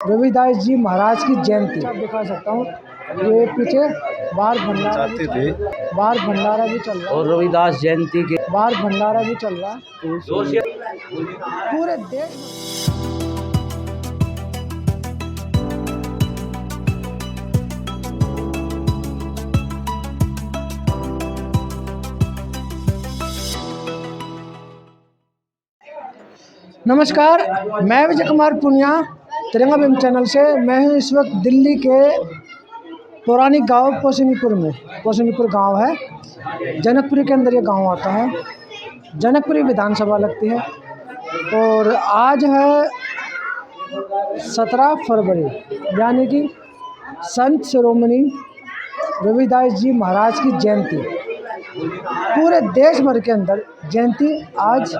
रविदास जी महाराज की जयंती आप दिखा सकता हूँ। ये पीछे बाहर भंडारा चाहते थे बाहर भंडारा भी चल रहा है और रविदास जयंती के बाहर भंडारा भी चल रहा है पूरे देश में। नमस्कार, मैं विजय कुमार पुनिया तिरंगा भीम चैनल से। मैं हूँ इस वक्त दिल्ली के पुरानी गांव पोशनीपुर गांव है। जनकपुरी के अंदर ये गांव आता है। जनकपुरी विधानसभा लगती है और आज है 17 फरवरी, यानी कि संत शिरोमणि रविदास जी महाराज की जयंती। पूरे देश भर के अंदर जयंती आज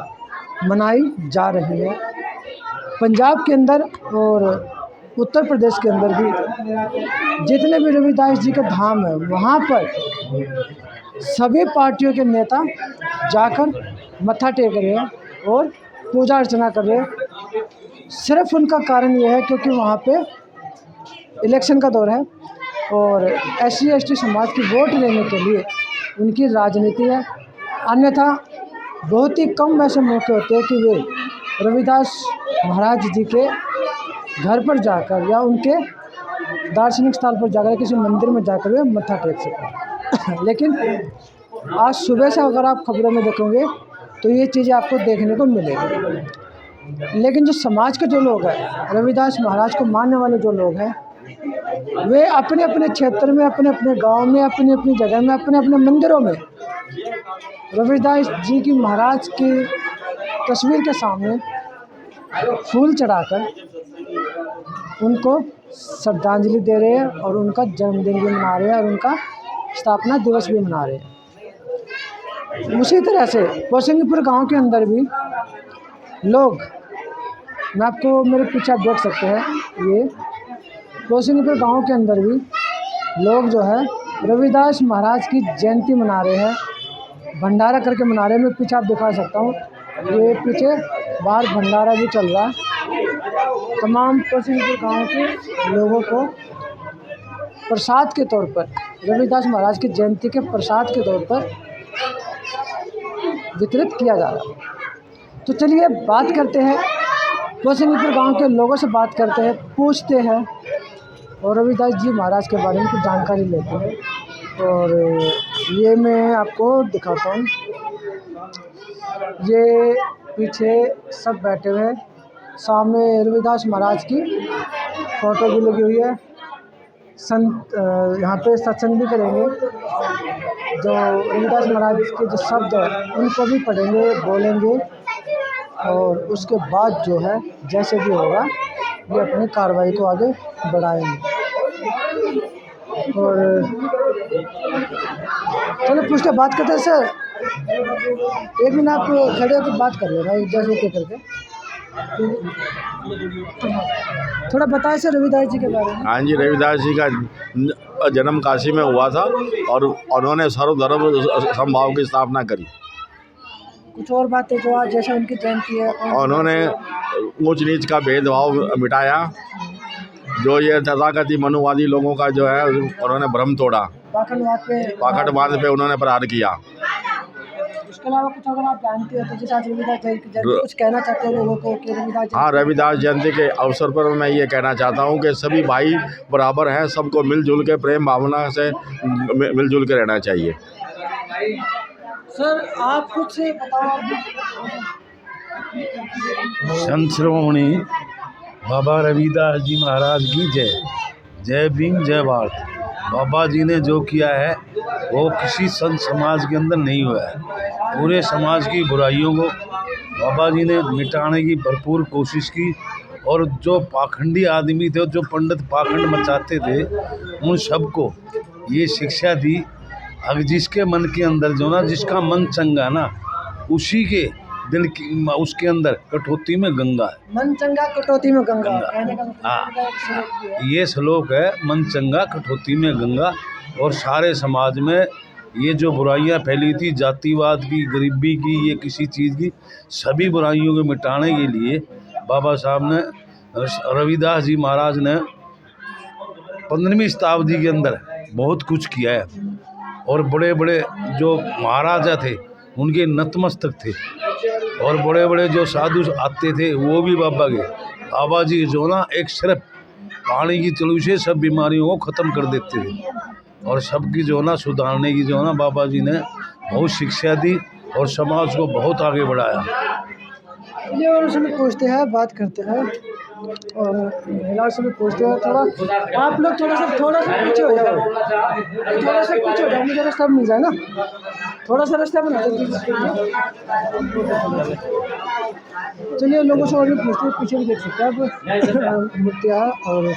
मनाई जा रही है। पंजाब के अंदर और उत्तर प्रदेश के अंदर भी जितने भी रविदास जी के धाम है, वहाँ पर सभी पार्टियों के नेता जाकर मत्था टेक रहे हैं और पूजा अर्चना कर रहे हैं। सिर्फ उनका कारण यह है क्योंकि वहाँ पे इलेक्शन का दौर है और SC ST समाज की वोट लेने के लिए उनकी राजनीति है। अन्यथा बहुत ही कम ऐसे मौके होते हैं कि वे रविदास महाराज जी के घर पर जाकर या उनके दार्शनिक स्थल पर जाकर किसी मंदिर में जाकर वे मत्था टेक सकें। लेकिन आज सुबह से अगर आप खबरों में देखोगे तो ये चीज़ें आपको देखने को मिलेगी। लेकिन जो समाज के जो लोग हैं, रविदास महाराज को मानने वाले जो लोग हैं, वे अपने अपने क्षेत्र में, अपने अपने गांव में, अपनी अपनी जगह में, अपने अपने मंदिरों में रविदास जी की महाराज की तस्वीर के सामने फूल चढ़ाकर उनको श्रद्धांजलि दे रहे हैं और उनका जन्मदिन भी मना रहे हैं और उनका स्थापना दिवस भी मना रहे हैं। उसी तरह से पोशनीपुर गांव के अंदर भी लोग, मैं आपको मेरे पीछे आप देख सकते हैं, ये पोशनीपुर गांव के अंदर भी लोग जो है रविदास महाराज की जयंती मना रहे हैं, भंडारा करके मना रहे हैं। मैं पीछे आप दिखा सकता हूँ, ये पीछे बाहर भंडारा भी चल रहा है। तमाम पोशनीपुर गांव के लोगों को प्रसाद के तौर पर, रविदास महाराज की जयंती के प्रसाद के तौर पर वितरित किया जा रहा है। तो चलिए बात करते हैं, पोशनीपुर गांव के लोगों से बात करते हैं, पूछते हैं और रविदास जी महाराज के बारे में कुछ जानकारी लेते हैं। और ये मैं आपको दिखाता हूँ, ये पीछे सब बैठे हुए हैं, सामने रविदास महाराज की फ़ोटो भी लगी हुई है। संत यहाँ पे सत्संग भी करेंगे, जो रविदास महाराज के जो शब्द है उनको भी पढ़ेंगे, बोलेंगे और उसके बाद जो है जैसे भी होगा ये अपनी कार्रवाई को आगे बढ़ाएंगे। और चलो पूछते बात करते हैं। सर, एक मिनट आप खड़े होकर बात कर रहे हैं जैसे के करके, थोड़ा बताएं सर रविदास जी के बारे में। हाँ जी, रविदास जी का जन्म काशी में हुआ था और उन्होंने सर्वधर्म समभाव की स्थापना करी। कुछ और बातें जो आज जैसे उनकी जयंती है, उन्होंने ऊंच नीच का भेदभाव मिटाया। जो ये तथाकथित मनुवादी लोगों का जो है उन्होंने भ्रम तोड़ा। पाखंडवाद पे उन्होंने प्रहार किया। उसके अलावा कुछ अगर आप जानते हो तो जैसे आज रविदास जयंती कुछ कहना चाहते हो लोगों को कि रविदास? हाँ, रविदास जयंती के अवसर पर मैं ये कहना चाहता हूँ कि सभी भाई बराबर हैं, सबको मिलजुल के प्रेम भावना से मिलजुल के रहना चाहिए। सर आप कुछ बताओ। संत शिरोमणि बाबा रविदास जी महाराज की जय। जय भीम, जय भारत। बाबा जी ने जो किया है वो किसी संत समाज के अंदर नहीं हुआ है। पूरे समाज की बुराइयों को बाबा जी ने मिटाने की भरपूर कोशिश की और जो पाखंडी आदमी थे, जो पंडित पाखंड मचाते थे, उन सबको ये शिक्षा दी। अब जिसके मन के अंदर जो ना, जिसका मन चंगा ना, उसी के दिल की, उसके अंदर कटौती में गंगा है। मन चंगा कटौती में गंगा। हाँ, ये श्लोक है, मन चंगा कटौती में गंगा। और सारे समाज में ये जो बुराइयां फैली थी, जातिवाद की, गरीबी की, ये किसी चीज़ की, सभी बुराइयों को मिटाने के लिए बाबा साहब ने रविदास जी महाराज ने 15वीं शताब्दी के अंदर बहुत कुछ किया है और बड़े बड़े जो महाराजा थे उनके नतमस्तक थे और बड़े बड़े जो साधु आते थे वो भी बाबा के। बाबा जी जो ना एक सिर्फ पानी की चलू से सब बीमारियों को ख़त्म कर देते थे और सबकी जो ना सुधारने की जो ना बाबा जी ने बहुत शिक्षा दी और समाज को बहुत आगे बढ़ाया। ये और उसमें पूछते हैं, बात करते हैं और महिलाओं से भी पूछते हैं। थोड़ा आप लोग थोड़ा सा पीछे हो जाओ, थोड़ा सा पीछे हो जाओ, मुझे रास्ता मिल जाए ना, थोड़ा सा रास्ता बना दो। चलिए लोगों से और भी पूछते हैं, पीछे भी देख सकते हैं आप मूर्तियाँ और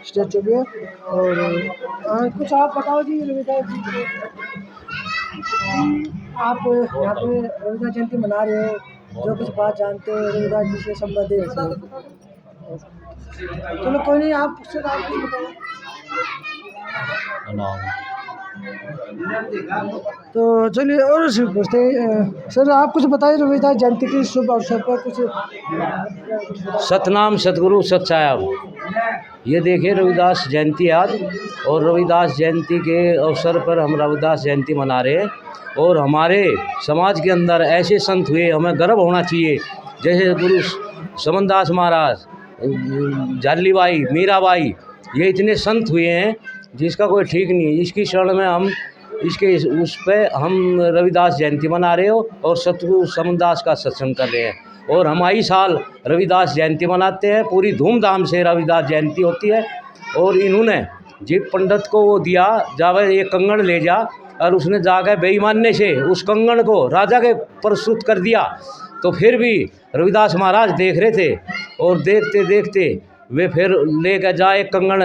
स्टैचू भी है। और कुछ आप बताओ जी रविदास जी, आप यहाँ पे रविदास जयंती मना रहे हो, जो कुछ बात जानते हो रविदास जी से संबंधित है। चलो कोई नहीं, आप उससे आप कुछ बताओ। तो चलिए और उससे पूछते हैं, सर आप कुछ बताइए रविदास जयंती के शुभ अवसर पर कुछ। सतनाम सतगुरु सत्सायाब। ये देखिए रविदास जयंती आज, और रविदास जयंती के अवसर पर हम रविदास जयंती मना रहे हैं। और हमारे समाज के अंदर ऐसे संत हुए, हमें गर्व होना चाहिए, जैसे गुरु समनदास महाराज, जालीबाई, मीराबाई, ये इतने संत हुए हैं जिसका कोई ठीक नहीं। इसकी शरण में हम इसके उस पे हम रविदास जयंती मना रहे हो और सतगुरु समनदास का सत्संग कर रहे हैं। और हम आई साल रविदास जयंती मनाते हैं, पूरी धूमधाम से रविदास जयंती होती है। और इन्होंने जी पंडित को वो दिया, जावे ये कंगन ले जा, और उसने जाकर बेईमानने से उस कंगन को राजा के प्रस्तुत कर दिया। तो फिर भी रविदास महाराज देख रहे थे और देखते देखते वे फिर लेकर जा एक कंगन,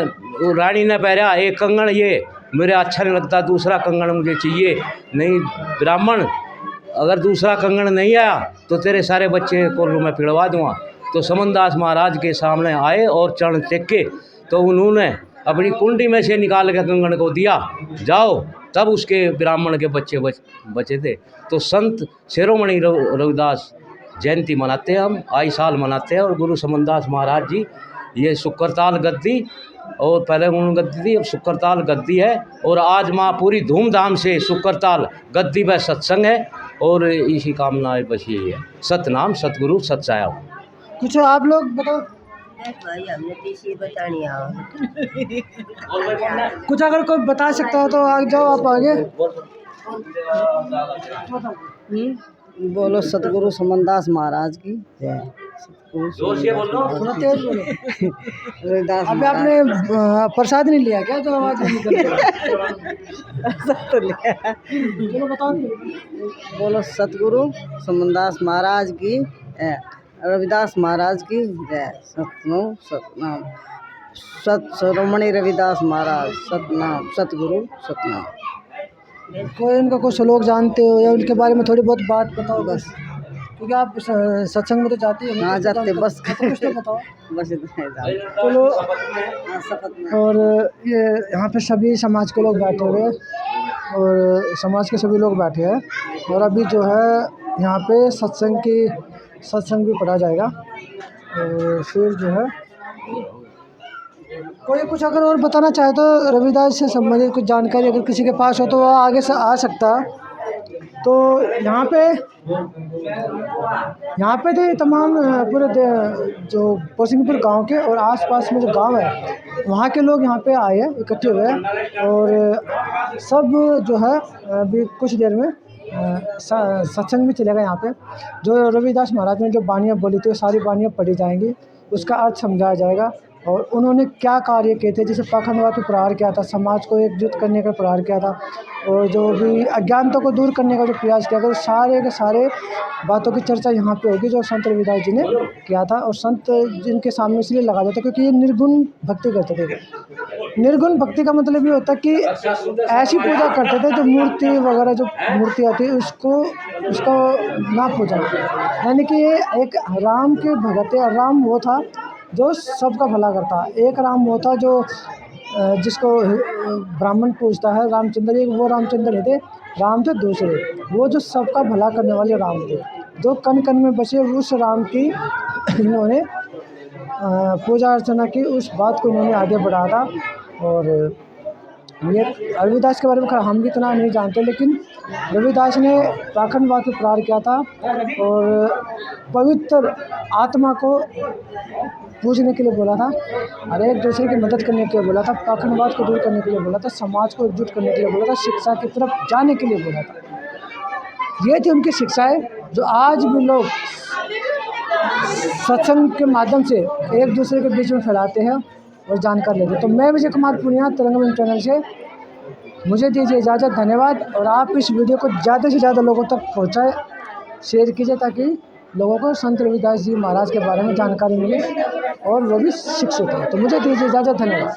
रानी ने पहरा एक कंगन, ये मेरे अच्छा नहीं लगता, दूसरा कंगन मुझे चाहिए। नहीं ब्राह्मण, अगर दूसरा कंगन नहीं आया तो तेरे सारे बच्चे कोल्लू में पिड़वा दूँगा। तो समनदास महाराज के सामने आए और चरण टेके, तो उन्होंने अपनी कुंडी में से निकाल के कंगन को दिया, जाओ। तब उसके ब्राह्मण के बच्चे बचे थे। तो संत शिरोमणि रविदास जयंती मनाते हैं, हम आई साल मनाते हैं। और गुरु समनदास महाराज जी ये शुक्रताल गद्दी, और पहले उन्होंने गद्दी थी, अब शुक्रताल गद्दी है। और आज माँ पूरी धूमधाम से शुक्रताल गद्दी पर सत्संग है और इसी कामना बस यही है। सतनाम सतगुरु सत्सायाब। कुछ आप लोग बताओ। भाई हमने तो इसी बतानी है। कुछ अगर कोई बता सकता है तो आगे जाओ, आप आगे बोलो सतगुरु समनदास महाराज की जय। थोड़ा तेज बोलो। रविदास अभी आपने प्रसाद नहीं लिया क्या, जो आवाज़ निकल चलो बताओ। बोलो सतगुरु समनदास महाराज की जय, रविदास महाराज की जय। सतनाम सतनाम सत शिरोमणि रविदास महाराज, सतनाम सतगुरु सतनाम। कोई इनका कुछ श्लोक जानते हो या उनके बारे में थोड़ी बहुत बात बताओ बस, क्योंकि आप सत्संग में तो जाते हो। हाँ जाते, बस कुछ तो बताओ बस इतना ही। चलो। हाँ, और ये यहाँ पे सभी समाज के लोग बैठे हुए हैं और समाज के सभी लोग बैठे हैं। और अभी जो है यहाँ पे सत्संग भी पढ़ा जाएगा। और फिर जो है कोई कुछ अगर और बताना चाहे तो रविदास से संबंधित कुछ जानकारी अगर किसी के पास हो तो वो आगे से आ सकता। तो यहाँ पे तो तमाम पूरे जो पोसिंगपुर गांव के और आसपास में जो गांव है वहाँ के लोग यहाँ पे आए हैं, इकट्ठे हुए हैं। और सब जो है अभी कुछ देर में सत्संग भी चलेगा। यहाँ पे जो रविदास महाराज ने जो बानियाँ बोली थी वो सारी बानियाँ पढ़ी जाएंगी, उसका अर्थ समझाया जाएगा और उन्होंने क्या कार्य किए थे। जैसे पाखंडवाद पर प्रहार किया था, समाज को एकजुट करने का प्रहार किया था और जो भी अज्ञानता को दूर करने का जो प्रयास किया था, सारे के सारे बातों की चर्चा यहाँ पे होगी जो संत रविदास जी ने किया था। और संत जिनके सामने इसलिए लगा जाता क्योंकि ये निर्गुण भक्ति करते थे। निर्गुण भक्ति का मतलब ये होता है कि ऐसी पूजा करते थे जो मूर्ति वगैरह जो मूर्ति आती है उसको ना पूजा, यानी कि ये एक राम के भगत है। राम वो था जो सबका भला करता है। एक राम वो था जो जिसको ब्राह्मण पूजता है, रामचंद्र। एक वो रामचंद्र नहीं थे, राम थे दूसरे, वो जो सबका भला करने वाले राम थे, जो कण कण में बसे उस राम की इन्होंने पूजा अर्चना की, उस बात को उन्होंने आगे बढ़ाया था। और ये रविदास के बारे में हम भी इतना नहीं जानते, लेकिन रविदास ने पाखंडवाद पर प्रहार किया था और पवित्र आत्मा को पूजने के लिए बोला था और एक दूसरे की मदद करने के लिए बोला था, पाखंडवाद को दूर करने के लिए बोला था, समाज को एकजुट करने के लिए बोला था, शिक्षा की तरफ जाने के लिए बोला था। ये थी उनकी शिक्षाएं जो आज भी लोग सत्संग के माध्यम से एक दूसरे के बीच में फैलाते हैं और जानकारी लेते हैं। तो मैं विजय कुमार पुनिया, तिरंगा चैनल से मुझे दीजिए इजाज़त। धन्यवाद। और आप इस वीडियो को ज़्यादा से ज़्यादा लोगों तक पहुँचाएँ, शेयर कीजिए, ताकि लोगों को संत रविदास जी महाराज के बारे में जानकारी मिले और वो भी शिक्षित हो। तो मुझे दीजिए इजाज़त। धन्यवाद।